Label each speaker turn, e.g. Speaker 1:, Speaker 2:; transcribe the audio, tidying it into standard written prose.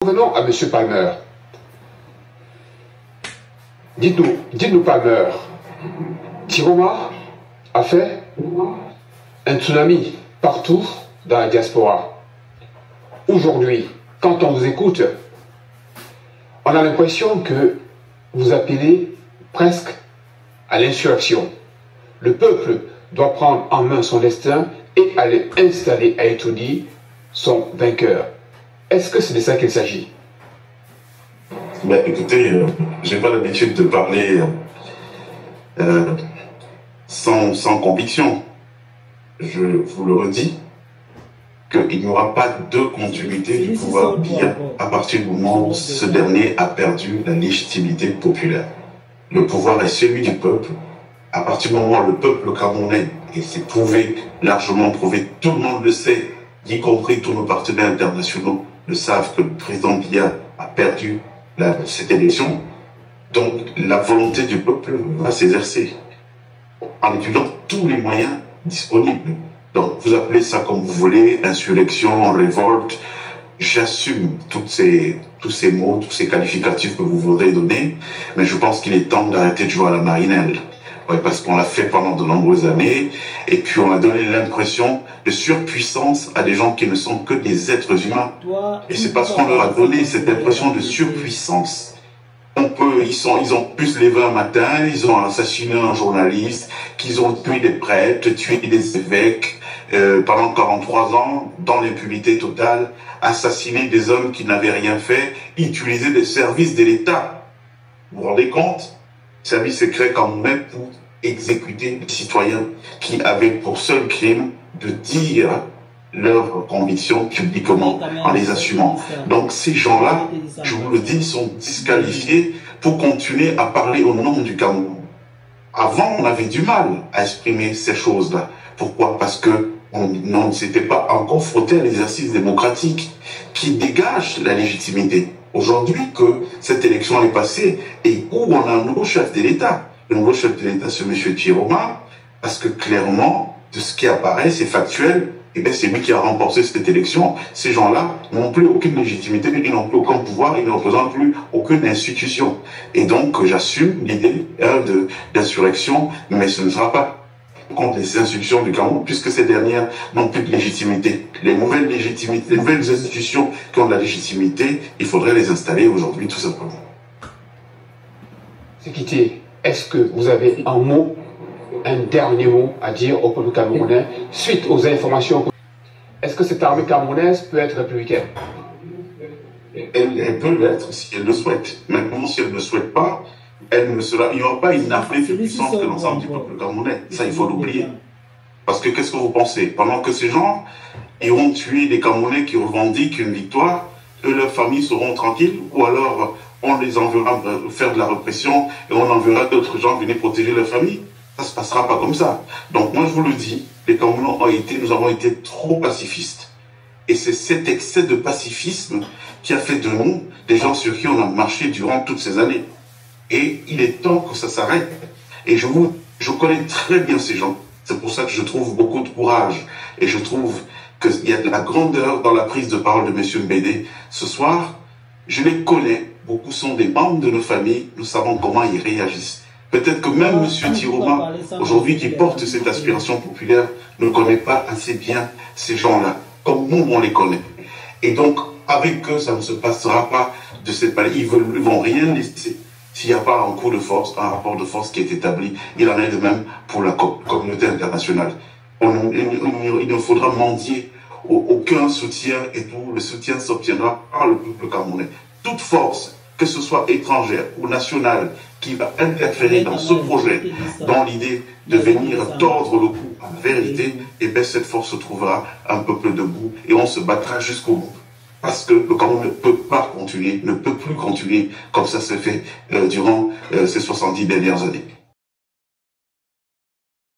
Speaker 1: Revenons à M. Palmer. Dites-nous Palmer, Tiroma a fait un tsunami partout dans la diaspora. Aujourd'hui, quand on vous écoute, on a l'impression que vous appelez presque à l'insurrection. Le peuple doit prendre en main son destin et aller installer à Etoudi son vainqueur. Est-ce que c'est de ça qu'il s'agit?
Speaker 2: Ben, écoutez, j'ai pas l'habitude de parler sans conviction. Je vous le redis, qu'il n'y aura pas de continuité du pouvoir Biya à partir du moment où ce dernier a perdu la légitimité populaire. Le pouvoir est celui du peuple. À partir du moment où le peuple camerounais, et c'est prouvé, largement prouvé, tout le monde le sait, y compris tous nos partenaires internationaux, le savent que le président Biya a perdu cette élection. Donc la volonté du peuple va s'exercer en utilisant tous les moyens disponibles. Donc vous appelez ça comme vous voulez, insurrection, révolte. J'assume tous ces mots, tous ces qualificatifs que vous voudrez donner, mais je pense qu'il est temps d'arrêter de jouer à la marinelle. Ouais, parce qu'on l'a fait pendant de nombreuses années, et puis on a donné l'impression de surpuissance à des gens qui ne sont que des êtres humains. Et c'est parce qu'on leur a donné cette impression de surpuissance. Ils ont pu se lever un matin, ils ont assassiné un journaliste, qu'ils ont tué des prêtres, tué des évêques, pendant 43 ans, dans l'impunité totale, assassiné des hommes qui n'avaient rien fait, utilisé des services de l'État. Vous vous rendez compte? Service secret camerounais pour exécuter des citoyens qui avaient pour seul crime de dire leurs convictions publiquement en les assumant. Donc ces gens-là, je vous le dis, sont disqualifiés pour continuer à parler au nom du Cameroun. Avant, on avait du mal à exprimer ces choses-là. Pourquoi? Parce que on ne s'était pas encore frotté à l'exercice démocratique qui dégage la légitimité. Aujourd'hui que cette élection est passée et où on a un nouveau chef de l'État. Le nouveau chef de l'État, c'est M. Tiroma, parce que clairement, de ce qui apparaît, c'est factuel, et bien c'est lui qui a remporté cette élection. Ces gens-là n'ont plus aucune légitimité, ils n'ont plus aucun pouvoir, ils ne représentent plus aucune institution. Et donc j'assume l'idée d'insurrection, mais ce ne sera pas contre les institutions du Cameroun, puisque ces dernières n'ont plus de légitimité. Les nouvelles légitimités, les nouvelles institutions qui ont de la légitimité, il faudrait les installer aujourd'hui, tout simplement.
Speaker 1: Sekiti, est-ce que vous avez un dernier mot à dire au peuple camerounais suite aux informations? Est-ce que cette armée camerounaise peut être républicaine?
Speaker 2: Elle peut l'être si elle le souhaite. Maintenant, si elle ne le souhaite pas, il n'y aura pas une armée plus puissante que l'ensemble du peuple camerounais. Ça, il faut l'oublier. Parce que qu'est-ce que vous pensez? Pendant que ces gens iront tuer des Camerounais qui revendiquent une victoire, eux, leurs familles seront tranquilles, ou alors on les enverra faire de la répression et on enverra d'autres gens venir protéger leur famille. Ça se passera pas comme ça. Donc moi, je vous le dis, les Camerounais nous avons été trop pacifistes. Et c'est cet excès de pacifisme qui a fait de nous des gens sur qui on a marché durant toutes ces années. Et il est temps que ça s'arrête. Et je connais très bien ces gens. C'est pour ça que je trouve beaucoup de courage. Et je trouve qu'il y a de la grandeur dans la prise de parole de M. Mbédé. Ce soir, je les connais. Beaucoup sont des membres de nos familles. Nous savons comment ils réagissent. Peut-être que même M. Tiroma, aujourd'hui qui porte cette aspiration populaire, ne connaît pas assez bien ces gens-là, comme nous, on les connaît. Et donc, avec eux, ça ne se passera pas de cette manière. Ils vont rien laisser. S'il n'y a pas un coup de force, un rapport de force qui est établi, il en est de même pour la communauté internationale. Il ne faudra mendier aucun soutien et tout. Le soutien s'obtiendra par le peuple camerounais. Toute force, que ce soit étrangère ou nationale, qui va interférer dans ce projet, dans l'idée de venir tordre le cou à la vérité, et bien cette force se trouvera un peuple debout et on se battra jusqu'au bout. Parce que le Cameroun ne peut pas continuer, ne peut plus continuer comme ça s'est fait durant ces 70 dernières années.